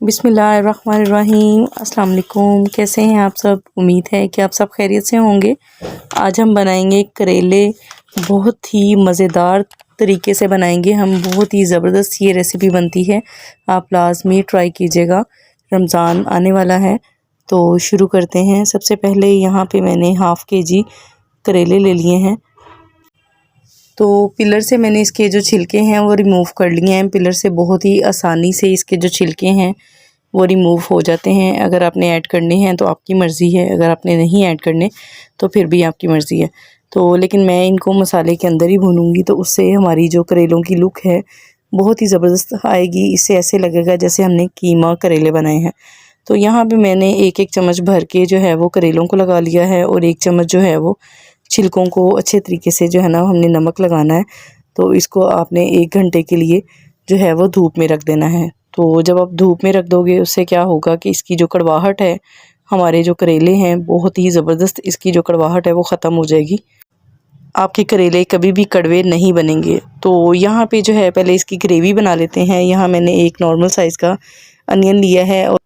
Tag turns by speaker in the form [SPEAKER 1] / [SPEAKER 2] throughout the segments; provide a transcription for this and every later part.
[SPEAKER 1] बिस्मिल्लाहिर्रहमानिर्रहीम। अस्सलाम वालेकुम। कैसे हैं आप सब? उम्मीद है कि आप सब खैरियत से होंगे। आज हम बनाएंगे करेले, बहुत ही मज़ेदार तरीके से बनाएंगे हम। बहुत ही ज़बरदस्त ये रेसिपी बनती है, आप लाज़मी ट्राई कीजिएगा। रमज़ान आने वाला है तो शुरू करते हैं। सबसे पहले यहाँ पे मैंने हाफ़ केजी करेले ले लिए हैं। तो पिलर से मैंने इसके जो छिलके हैं वो रिमूव कर लिए हैं। पिलर से बहुत ही आसानी से इसके जो छिलके हैं वो रिमूव हो जाते हैं। अगर आपने ऐड करने हैं तो आपकी मर्ज़ी है, अगर आपने नहीं ऐड करने तो फिर भी आपकी मर्ज़ी है। तो लेकिन मैं इनको मसाले के अंदर ही भूनूंगी, तो उससे हमारी जो करेलों की लुक है बहुत ही ज़बरदस्त आएगी। इससे ऐसे लगेगा जैसे हमने कीमा करेले बनाए हैं। तो यहाँ पे मैंने एक एक चम्मच भर के जो है वो करेलों को लगा लिया है, और एक चम्मच जो है वो छिलकों को अच्छे तरीके से जो है ना हमने नमक लगाना है। तो इसको आपने 1 घंटे के लिए जो है वो धूप में रख देना है। तो जब आप धूप में रख दोगे उससे क्या होगा कि इसकी जो कड़वाहट है, हमारे जो करेले हैं बहुत ही ज़बरदस्त इसकी जो कड़वाहट है वो ख़त्म हो जाएगी। आपके करेले कभी भी कड़वे नहीं बनेंगे। तो यहाँ पे जो है पहले इसकी ग्रेवी बना लेते हैं। यहाँ मैंने एक नॉर्मल साइज़ का अनियन लिया है, और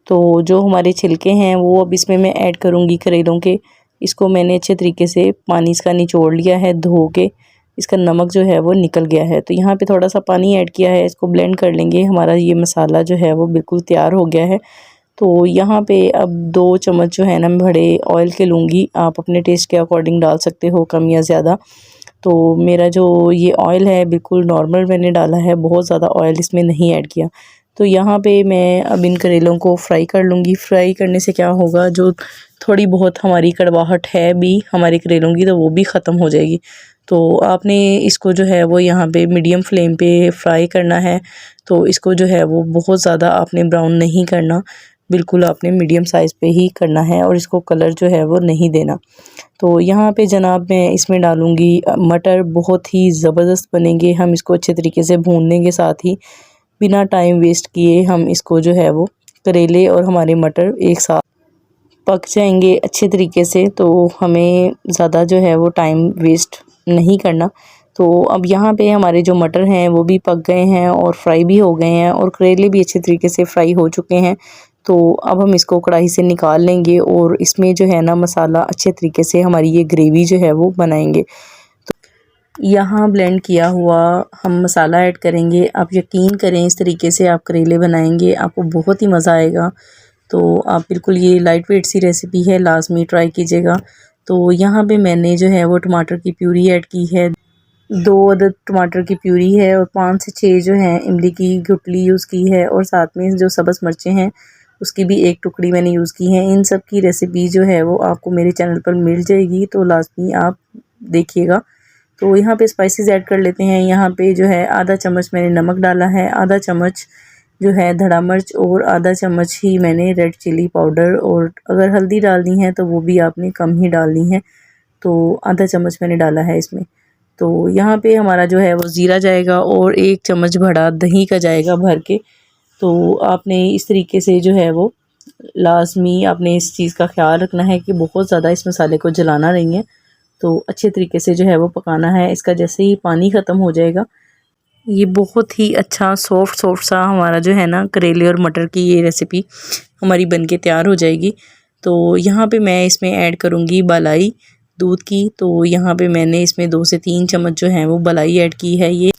[SPEAKER 1] तो जो हमारे छिलके हैं वो अब इसमें मैं ऐड करूँगी करेलों के। इसको मैंने अच्छे तरीके से पानी इसका निचोड़ लिया है, धो के इसका नमक जो है वो निकल गया है। तो यहाँ पे थोड़ा सा पानी ऐड किया है, इसको ब्लेंड कर लेंगे। हमारा ये मसाला जो है वो बिल्कुल तैयार हो गया है। तो यहाँ पे अब 2 चम्मच जो है ना मैं बड़े ऑयल के लूँगी। आप अपने टेस्ट के अकॉर्डिंग डाल सकते हो, कम या ज़्यादा। तो मेरा जो ये ऑयल है बिल्कुल नॉर्मल मैंने डाला है, बहुत ज़्यादा ऑयल इसमें नहीं ऐड किया। तो यहाँ पे मैं अब इन करेलों को फ्राई कर लूँगी। फ्राई करने से क्या होगा, जो थोड़ी बहुत हमारी कड़वाहट है भी हमारे करेलों की तो वो भी ख़त्म हो जाएगी। तो आपने इसको जो है वो यहाँ पे मीडियम फ्लेम पे फ्राई करना है। तो इसको जो है वो बहुत ज़्यादा आपने ब्राउन नहीं करना, बिल्कुल आपने मीडियम साइज़ पे ही करना है, और इसको कलर जो है वो नहीं देना। तो यहाँ पे जनाब मैं इसमें डालूँगी मटर। बहुत ही ज़बरदस्त बनेंगे, हम इसको अच्छे तरीके से भून लेंगे। साथ ही बिना टाइम वेस्ट किए हम इसको जो है वो करेले और हमारे मटर एक साथ पक जाएंगे अच्छे तरीके से। तो हमें ज़्यादा जो है वो टाइम वेस्ट नहीं करना। तो अब यहाँ पे हमारे जो मटर हैं वो भी पक गए हैं और फ्राई भी हो गए हैं, और करेले भी अच्छे तरीके से फ्राई हो चुके हैं। तो अब हम इसको कढ़ाई से निकाल लेंगे, और इसमें जो है ना मसाला अच्छे तरीके से हमारी ये ग्रेवी जो है वो बनाएंगे। यहाँ ब्लेंड किया हुआ हम मसाला ऐड करेंगे। आप यकीन करें इस तरीके से आप करेले बनाएंगे, आपको बहुत ही मज़ा आएगा। तो आप बिल्कुल, ये लाइट वेट सी रेसिपी है, लाजमी ट्राई कीजिएगा। तो यहाँ पे मैंने जो है वो टमाटर की प्यूरी ऐड की है। 2 अदद टमाटर की प्यूरी है, और 5 से 6 जो है इमली की गुठली यूज़ की है, और साथ में जो सब्ज़ मिर्चें हैं उसकी भी 1 टुकड़ी मैंने यूज़ की है। इन सब की रेसिपी जो है वो आपको मेरे चैनल पर मिल जाएगी, तो लाजमी आप देखिएगा। तो यहाँ पे स्पाइसेस ऐड कर लेते हैं। यहाँ पे जो है आधा चम्मच मैंने नमक डाला है, आधा चम्मच जो है धड़ा मिर्च, और आधा चम्मच ही मैंने रेड चिली पाउडर। और अगर हल्दी डालनी है तो वो भी आपने कम ही डालनी है। तो आधा चम्मच मैंने डाला है इसमें। तो यहाँ पे हमारा जो है वो ज़ीरा जाएगा, और 1 चम्मच बड़ा दही का जाएगा भर के। तो आपने इस तरीके से जो है वो लाजमी आपने इस चीज़ का ख्याल रखना है कि बहुत ज़्यादा इस मसाले को जलाना नहीं है। तो अच्छे तरीके से जो है वो पकाना है। इसका जैसे ही पानी ख़त्म हो जाएगा, ये बहुत ही अच्छा सॉफ्ट सा हमारा जो है ना करेले और मटर की ये रेसिपी हमारी बनके तैयार हो जाएगी। तो यहाँ पे मैं इसमें ऐड करूँगी मलाई दूध की। तो यहाँ पे मैंने इसमें 2 से 3 चम्मच जो है वो मलाई ऐड की है। ये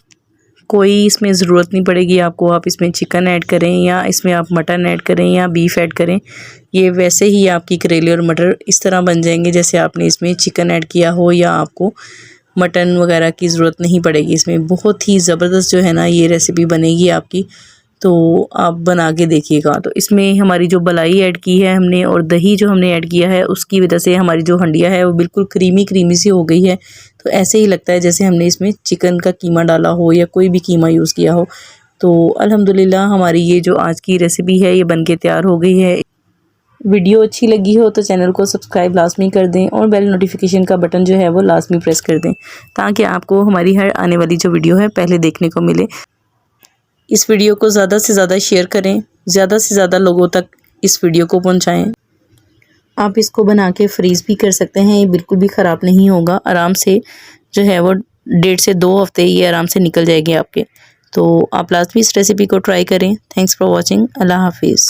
[SPEAKER 1] कोई इसमें ज़रूरत नहीं पड़ेगी आपको, आप इसमें चिकन ऐड करें या इसमें आप मटन ऐड करें या बीफ ऐड करें, ये वैसे ही आपकी करेले और मटर इस तरह बन जाएंगे जैसे आपने इसमें चिकन ऐड किया हो, या आपको मटन वगैरह की ज़रूरत नहीं पड़ेगी इसमें। बहुत ही ज़बरदस्त जो है ना ये रेसिपी बनेगी आपकी, तो आप बना के देखिएगा। तो इसमें हमारी जो मलाई ऐड की है हमने, और दही जो हमने ऐड किया है, उसकी वजह से हमारी जो हंडिया है वो बिल्कुल क्रीमी सी हो गई है। तो ऐसे ही लगता है जैसे हमने इसमें चिकन का कीमा डाला हो या कोई भी कीमा यूज़ किया हो। तो अल्हम्दुलिल्लाह हमारी ये जो आज की रेसिपी है ये बनके तैयार हो गई है। वीडियो अच्छी लगी हो तो चैनल को सब्सक्राइब लाजमी कर दें, और बेल नोटिफिकेशन का बटन जो है वो लाजमी प्रेस कर दें, ताकि आपको हमारी हर आने वाली जो वीडियो है पहले देखने को मिले। इस वीडियो को ज़्यादा से ज़्यादा शेयर करें, ज़्यादा से ज़्यादा लोगों तक इस वीडियो को पहुंचाएं। आप इसको बना के फ्रीज़ भी कर सकते हैं, ये बिल्कुल भी ख़राब नहीं होगा। आराम से जो है वो 1.5 से 2 हफ्ते ये आराम से निकल जाएंगे आपके। तो आप लास्ट में इस रेसिपी को ट्राई करें। Thanks for watching. अल्लाह हाफिज़।